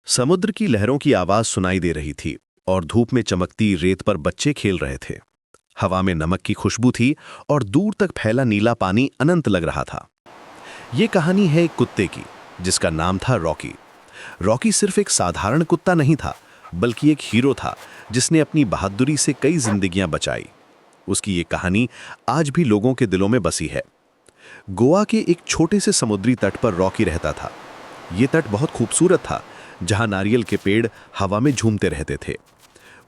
समुद्र की लहरों की आवाज सुनाई दे रही थी और धूप में चमकती रेत पर बच्चे खेल रहे थे। हवा में नमक की खुशबू थी और दूर तक फैला नीला पानी अनंत लग रहा था। ये कहानी है एक कुत्ते की जिसका नाम था रॉकी। रॉकी सिर्फ एक साधारण कुत्ता नहीं था, बल्कि एक हीरो था जिसने अपनी बहादुरी से कई जिंदगियां बचाई। उसकी ये कहानी आज भी लोगों के दिलों में बसी है। गोवा के एक छोटे से समुद्री तट पर रॉकी रहता था। ये तट बहुत खूबसूरत था, जहां नारियल के पेड़ हवा में झूमते रहते थे।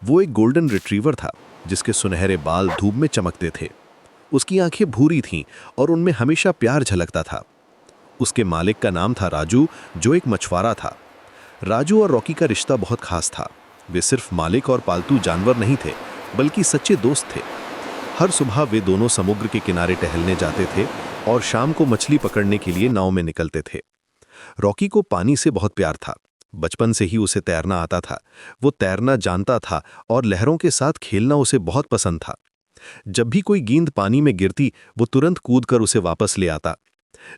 वो एक गोल्डन रिट्रीवर था जिसके सुनहरे बाल धूप में चमकते थे। उसकी आंखें भूरी थीं और उनमें हमेशा प्यार झलकता था। उसके मालिक का नाम था राजू, जो एक मछुआरा था। राजू और रॉकी का रिश्ता बहुत खास था। वे सिर्फ मालिक और पालतू जानवर नहीं थे, बल्कि सच्चे दोस्त थे। हर सुबह वे दोनों समुद्र के किनारे टहलने जाते थे और शाम को मछली पकड़ने के लिए नाव में निकलते थे। रॉकी को पानी से बहुत प्यार था। बचपन से ही उसे तैरना आता था। वो तैरना जानता था और लहरों के साथ खेलना उसे बहुत पसंद था। जब भी कोई गेंद पानी में गिरती, वो तुरंत कूदकर उसे वापस ले आता।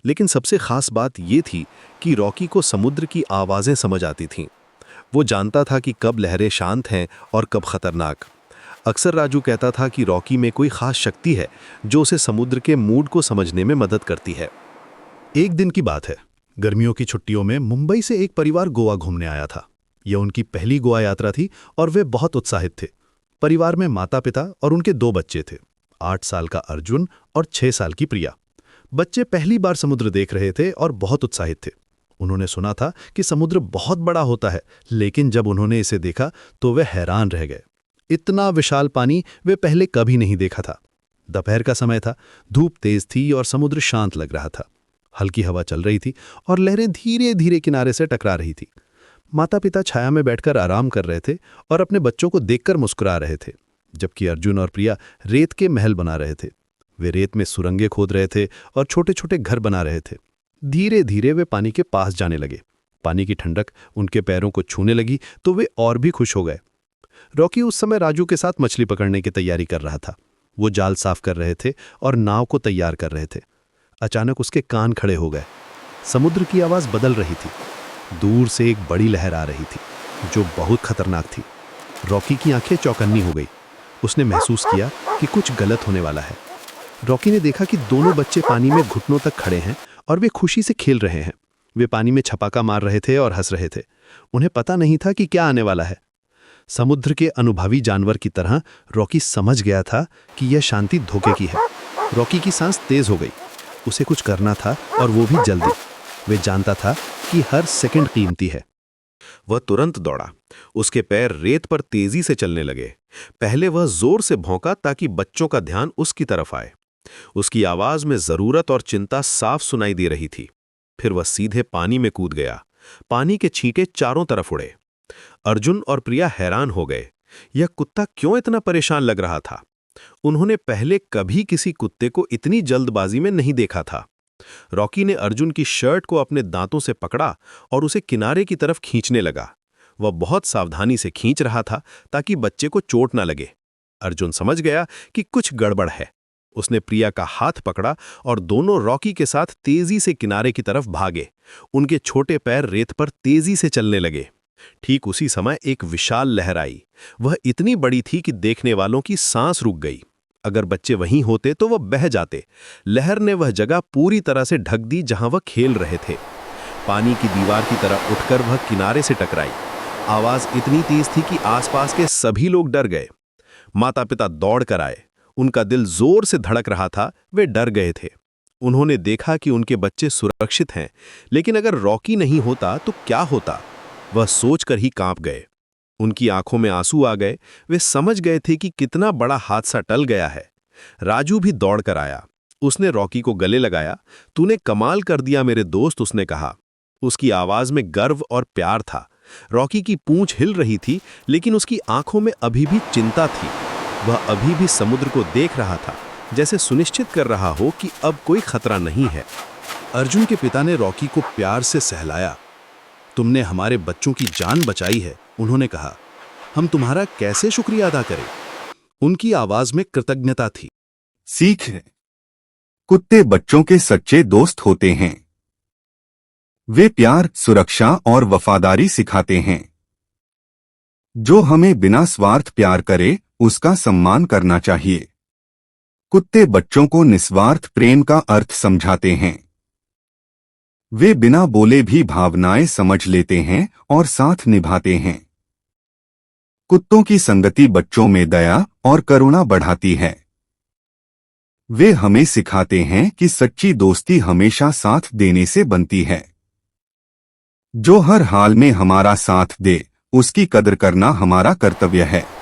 लेकिन सबसे खास बात ये थी कि रॉकी को समुद्र की आवाज़ें समझ आती थीं। वो जानता था कि कब लहरें शांत हैं और कब खतरनाक। अक्सर राजू कहता था कि रॉकी में कोई खास शक्ति है जो उसे समुद्र के मूड को समझने में मदद करती है। एक दिन की बात है। गर्मियों की छुट्टियों में मुंबई से एक परिवार गोवा घूमने आया था। यह उनकी पहली गोवा यात्रा थी और वे बहुत उत्साहित थे। परिवार में माता पिता और उनके 2 बच्चे थे, 8 साल का अर्जुन और 6 साल की प्रिया। बच्चे पहली बार समुद्र देख रहे थे और बहुत उत्साहित थे। उन्होंने सुना था कि समुद्र बहुत बड़ा होता है, लेकिन जब उन्होंने इसे देखा तो वे हैरान रह गए। इतना विशाल पानी वे पहले कभी नहीं देखा था। दोपहर का समय था, धूप तेज थी और समुद्र शांत लग रहा था। हल्की हवा चल रही थी और लहरें धीरे धीरे किनारे से टकरा रही थी। माता पिता छाया में बैठकर आराम कर रहे थे और अपने बच्चों को देखकर मुस्कुरा रहे थे, जबकि अर्जुन और प्रिया रेत के महल बना रहे थे। वे रेत में सुरंगें खोद रहे थे और छोटे छोटे घर बना रहे थे। धीरे धीरे वे पानी के पास जाने लगे। पानी की ठंडक उनके पैरों को छूने लगी तो वे और भी खुश हो गए। रॉकी उस समय राजू के साथ मछली पकड़ने की तैयारी कर रहा था। वो जाल साफ कर रहे थे और नाव को तैयार कर रहे थे। अचानक उसके कान खड़े हो गए। समुद्र की आवाज बदल रही थी। दूर से एक बड़ी लहर आ रही थी जो बहुत खतरनाक थी। रॉकी की आंखें चौकन्नी हो गई। उसने महसूस किया कि कुछ गलत होने वाला है। रॉकी ने देखा कि दोनों बच्चे पानी में घुटनों तक खड़े हैं और वे खुशी से खेल रहे हैं। वे पानी में छपाका मार रहे थे और हंस रहे थे। उन्हें पता नहीं था कि क्या आने वाला है। समुद्र के अनुभवी जानवर की तरह रॉकी समझ गया था कि यह शांति धोखे की है। रॉकी की सांस तेज हो गई। उसे कुछ करना था और वो भी जल्दी। वे जानता था कि हर सेकंड कीमती है। वह तुरंत दौड़ा। उसके पैर रेत पर तेजी से चलने लगे। पहले वह जोर से भौंका ताकि बच्चों का ध्यान उसकी तरफ आए। उसकी आवाज में जरूरत और चिंता साफ सुनाई दे रही थी। फिर वह सीधे पानी में कूद गया। पानी के छींटे चारों तरफ उड़े। अर्जुन और प्रिया हैरान हो गए। यह कुत्ता क्यों इतना परेशान लग रहा था? उन्होंने पहले कभी किसी कुत्ते को इतनी जल्दबाजी में नहीं देखा था। रॉकी ने अर्जुन की शर्ट को अपने दांतों से पकड़ा और उसे किनारे की तरफ खींचने लगा। वह बहुत सावधानी से खींच रहा था ताकि बच्चे को चोट न लगे। अर्जुन समझ गया कि कुछ गड़बड़ है। उसने प्रिया का हाथ पकड़ा और दोनों रॉकी के साथ तेजी से किनारे की तरफ भागे। उनके छोटे पैर रेत पर तेजी से चलने लगे। ठीक उसी समय एक विशाल लहर आई। वह इतनी बड़ी थी कि देखने वालों की सांस रुक गई। अगर बच्चे वहीं होते तो वह बह जाते। लहर ने वह जगह पूरी तरह से ढक दी जहां वह खेल रहे थे। पानी की दीवार की तरह उठकर वह किनारे से टकराई। आवाज इतनी तेज थी कि आसपास के सभी लोग डर गए। माता पिता दौड़ कर आए। उनका दिल जोर से धड़क रहा था। वे डर गए थे। उन्होंने देखा कि उनके बच्चे सुरक्षित हैं, लेकिन अगर रॉकी नहीं होता तो क्या होता? वह सोचकर ही कांप गए। उनकी आंखों में आंसू आ गए। वे समझ गए थे कि कितना बड़ा हादसा टल गया है। राजू भी दौड़कर आया। उसने रॉकी को गले लगाया। तूने कमाल कर दिया मेरे दोस्त, उसने कहा। उसकी आवाज में गर्व और प्यार था। रॉकी की पूंछ हिल रही थी, लेकिन उसकी आंखों में अभी भी चिंता थी। वह अभी भी समुद्र को देख रहा था, जैसे सुनिश्चित कर रहा हो कि अब कोई खतरा नहीं है। अर्जुन के पिता ने रॉकी को प्यार से सहलाया। तुमने हमारे बच्चों की जान बचाई है, उन्होंने कहा। हम तुम्हारा कैसे शुक्रिया अदा करें? उनकी आवाज में कृतज्ञता थी। सीख है, कुत्ते बच्चों के सच्चे दोस्त होते हैं। वे प्यार, सुरक्षा और वफादारी सिखाते हैं। जो हमें बिना स्वार्थ प्यार करे, उसका सम्मान करना चाहिए। कुत्ते बच्चों को निस्वार्थ प्रेम का अर्थ समझाते हैं। वे बिना बोले भी भावनाएं समझ लेते हैं और साथ निभाते हैं। कुत्तों की संगति बच्चों में दया और करुणा बढ़ाती है। वे हमें सिखाते हैं कि सच्ची दोस्ती हमेशा साथ देने से बनती है। जो हर हाल में हमारा साथ दे, उसकी कदर करना हमारा कर्तव्य है।